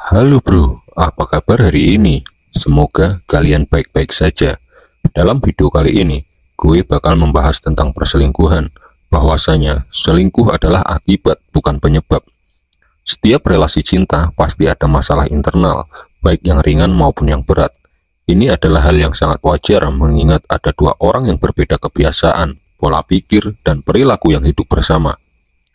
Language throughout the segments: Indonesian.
Halo bro, apa kabar hari ini? Semoga kalian baik-baik saja. Dalam video kali ini, gue bakal membahas tentang perselingkuhan. Bahwasanya, selingkuh adalah akibat, bukan penyebab. Setiap relasi cinta pasti ada masalah internal, baik yang ringan maupun yang berat. Ini adalah hal yang sangat wajar mengingat ada dua orang yang berbeda kebiasaan, pola pikir, dan perilaku yang hidup bersama.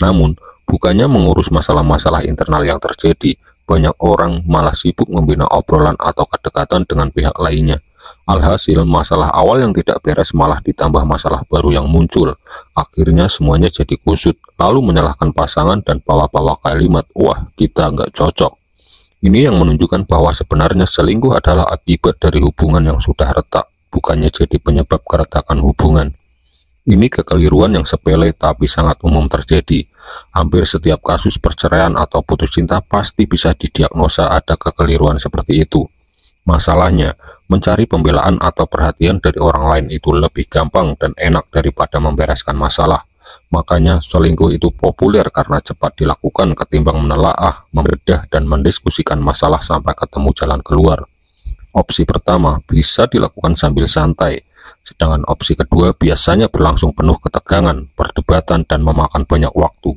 Namun, bukannya mengurus masalah-masalah internal yang terjadi, banyak orang malah sibuk membina obrolan atau kedekatan dengan pihak lainnya. Alhasil, masalah awal yang tidak beres malah ditambah masalah baru yang muncul. Akhirnya semuanya jadi kusut, lalu menyalahkan pasangan dan bawa-bawa kalimat, "Wah, kita nggak cocok." Ini yang menunjukkan bahwa sebenarnya selingkuh adalah akibat dari hubungan yang sudah retak, bukannya jadi penyebab keretakan hubungan. Ini kekeliruan yang sepele tapi sangat umum terjadi. Hampir setiap kasus perceraian atau putus cinta pasti bisa didiagnosa ada kekeliruan seperti itu. Masalahnya, mencari pembelaan atau perhatian dari orang lain itu lebih gampang dan enak daripada membereskan masalah. Makanya selingkuh itu populer karena cepat dilakukan ketimbang menelaah, membedah, dan mendiskusikan masalah sampai ketemu jalan keluar. Opsi pertama bisa dilakukan sambil santai, sedangkan opsi kedua biasanya berlangsung penuh ketegangan, perdebatan, dan memakan banyak waktu.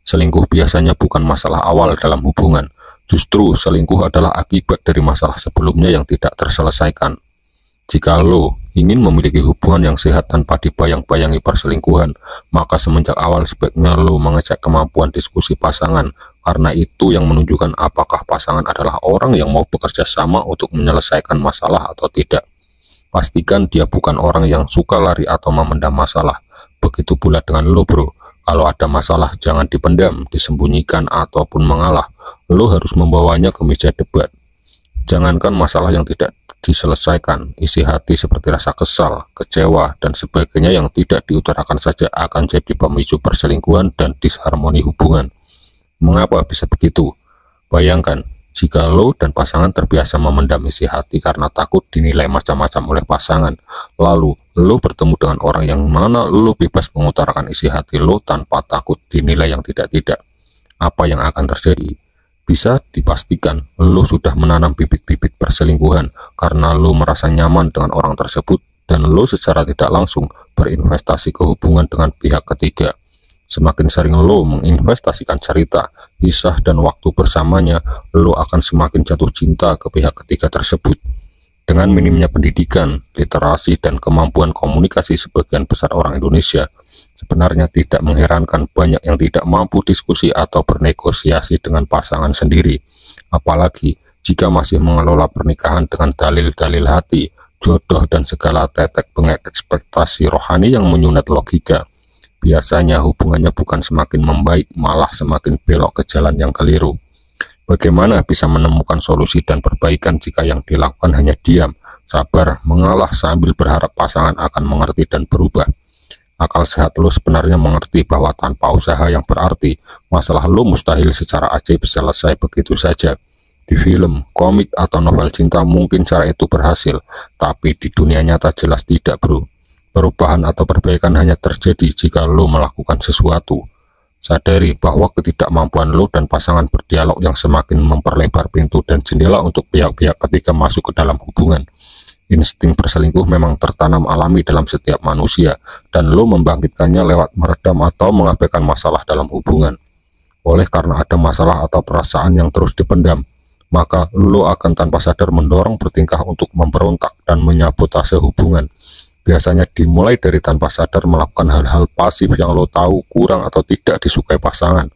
Selingkuh biasanya bukan masalah awal dalam hubungan, justru selingkuh adalah akibat dari masalah sebelumnya yang tidak terselesaikan. Jika lo ingin memiliki hubungan yang sehat tanpa dibayang-bayangi perselingkuhan, maka semenjak awal sebaiknya lo mengecek kemampuan diskusi pasangan, karena itu yang menunjukkan apakah pasangan adalah orang yang mau bekerja sama untuk menyelesaikan masalah atau tidak. Pastikan dia bukan orang yang suka lari atau memendam masalah. Begitu pula dengan lo bro, kalau ada masalah jangan dipendam, disembunyikan, ataupun mengalah. Lo harus membawanya ke meja debat. Jangankan masalah yang tidak diselesaikan, isi hati seperti rasa kesal, kecewa, dan sebagainya yang tidak diutarakan saja akan jadi pemicu perselingkuhan dan disharmoni hubungan. Mengapa bisa begitu? Bayangkan, jika lo dan pasangan terbiasa memendam isi hati karena takut dinilai macam-macam oleh pasangan, lalu lo bertemu dengan orang yang mana lo bebas mengutarakan isi hati lo tanpa takut dinilai yang tidak-tidak, apa yang akan terjadi? Bisa dipastikan lo sudah menanam bibit-bibit perselingkuhan karena lo merasa nyaman dengan orang tersebut dan lo secara tidak langsung berinvestasi ke hubungan dengan pihak ketiga. Semakin sering lo menginvestasikan cerita, kisah, dan waktu bersamanya, lo akan semakin jatuh cinta ke pihak ketiga tersebut. Dengan minimnya pendidikan, literasi, dan kemampuan komunikasi sebagian besar orang Indonesia, sebenarnya tidak mengherankan banyak yang tidak mampu diskusi atau bernegosiasi dengan pasangan sendiri. Apalagi jika masih mengelola pernikahan dengan dalil-dalil hati, jodoh, dan segala tetek bengek ekspektasi rohani yang menyunat logika. Biasanya hubungannya bukan semakin membaik, malah semakin belok ke jalan yang keliru. Bagaimana bisa menemukan solusi dan perbaikan jika yang dilakukan hanya diam, sabar, mengalah sambil berharap pasangan akan mengerti dan berubah? Akal sehat lo sebenarnya mengerti bahwa tanpa usaha yang berarti, masalah lo mustahil secara ajaib selesai begitu saja. Di film, komik, atau novel cinta mungkin cara itu berhasil, tapi di dunia nyata jelas tidak bro. Perubahan atau perbaikan hanya terjadi jika lo melakukan sesuatu. Sadari bahwa ketidakmampuan lo dan pasangan berdialog yang semakin memperlebar pintu dan jendela untuk pihak-pihak ketiga masuk ke dalam hubungan. Insting perselingkuh memang tertanam alami dalam setiap manusia, dan lo membangkitkannya lewat meredam atau mengabaikan masalah dalam hubungan. Oleh karena ada masalah atau perasaan yang terus dipendam, maka lo akan tanpa sadar mendorong bertingkah untuk memberontak dan menyabotase hubungan. Biasanya dimulai dari tanpa sadar melakukan hal-hal pasif yang lo tahu kurang atau tidak disukai pasangan.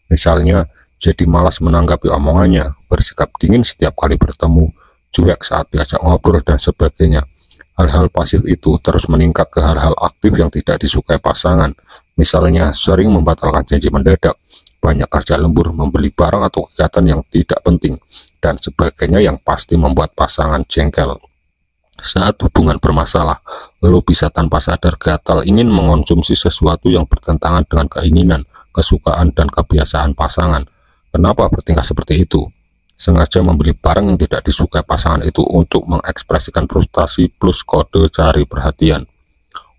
Misalnya, jadi malas menanggapi omongannya, bersikap dingin setiap kali bertemu, cuek saat diajak ngobrol, dan sebagainya. Hal-hal pasif itu terus meningkat ke hal-hal aktif yang tidak disukai pasangan. Misalnya, sering membatalkan janji mendadak, banyak kerja lembur, membeli barang atau kegiatan yang tidak penting, dan sebagainya yang pasti membuat pasangan jengkel. Saat hubungan bermasalah, lo bisa tanpa sadar gatal ingin mengonsumsi sesuatu yang bertentangan dengan keinginan, kesukaan, dan kebiasaan pasangan. Kenapa bertingkah seperti itu? Sengaja membeli barang yang tidak disukai pasangan itu untuk mengekspresikan frustasi plus kode cari perhatian.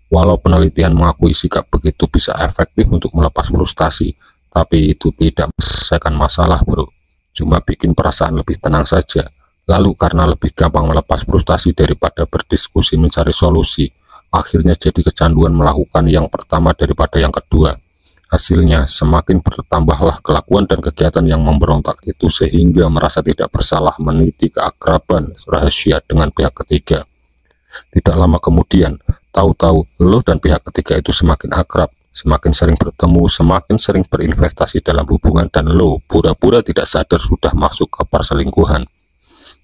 Walau penelitian mengakui sikap begitu bisa efektif untuk melepas frustasi, tapi itu tidak menyelesaikan masalah bro. cuma bikin perasaan lebih tenang saja. Lalu karena lebih gampang melepas frustasi daripada berdiskusi mencari solusi, akhirnya jadi kecanduan melakukan yang pertama daripada yang kedua. Hasilnya semakin bertambahlah kelakuan dan kegiatan yang memberontak itu sehingga merasa tidak bersalah meniti keakraban rahasia dengan pihak ketiga. Tidak lama kemudian, tahu-tahu lo dan pihak ketiga itu semakin akrab, semakin sering bertemu, semakin sering berinvestasi dalam hubungan, dan lo pura-pura tidak sadar sudah masuk ke perselingkuhan.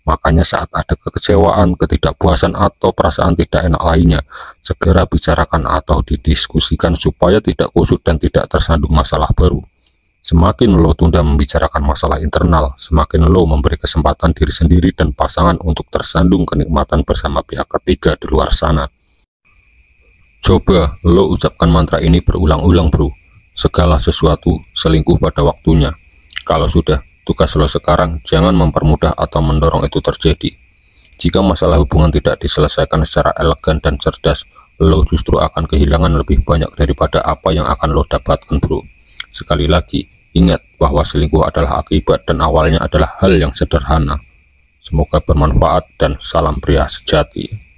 Makanya saat ada kekecewaan, ketidakpuasan, atau perasaan tidak enak lainnya, segera bicarakan atau didiskusikan supaya tidak kusut dan tidak tersandung masalah baru. Semakin lo tunda membicarakan masalah internal, semakin lo memberi kesempatan diri sendiri dan pasangan untuk tersandung kenikmatan bersama pihak ketiga di luar sana. Coba lo ucapkan mantra ini berulang-ulang bro. Segala sesuatu selingkuh pada waktunya. Kalau sudah, tugas lo sekarang jangan mempermudah atau mendorong itu terjadi. Jika masalah hubungan tidak diselesaikan secara elegan dan cerdas, lo justru akan kehilangan lebih banyak daripada apa yang akan lo dapatkan bro. Sekali lagi, ingat bahwa selingkuh adalah akibat dan awalnya adalah hal yang sederhana. Semoga bermanfaat dan salam pria sejati.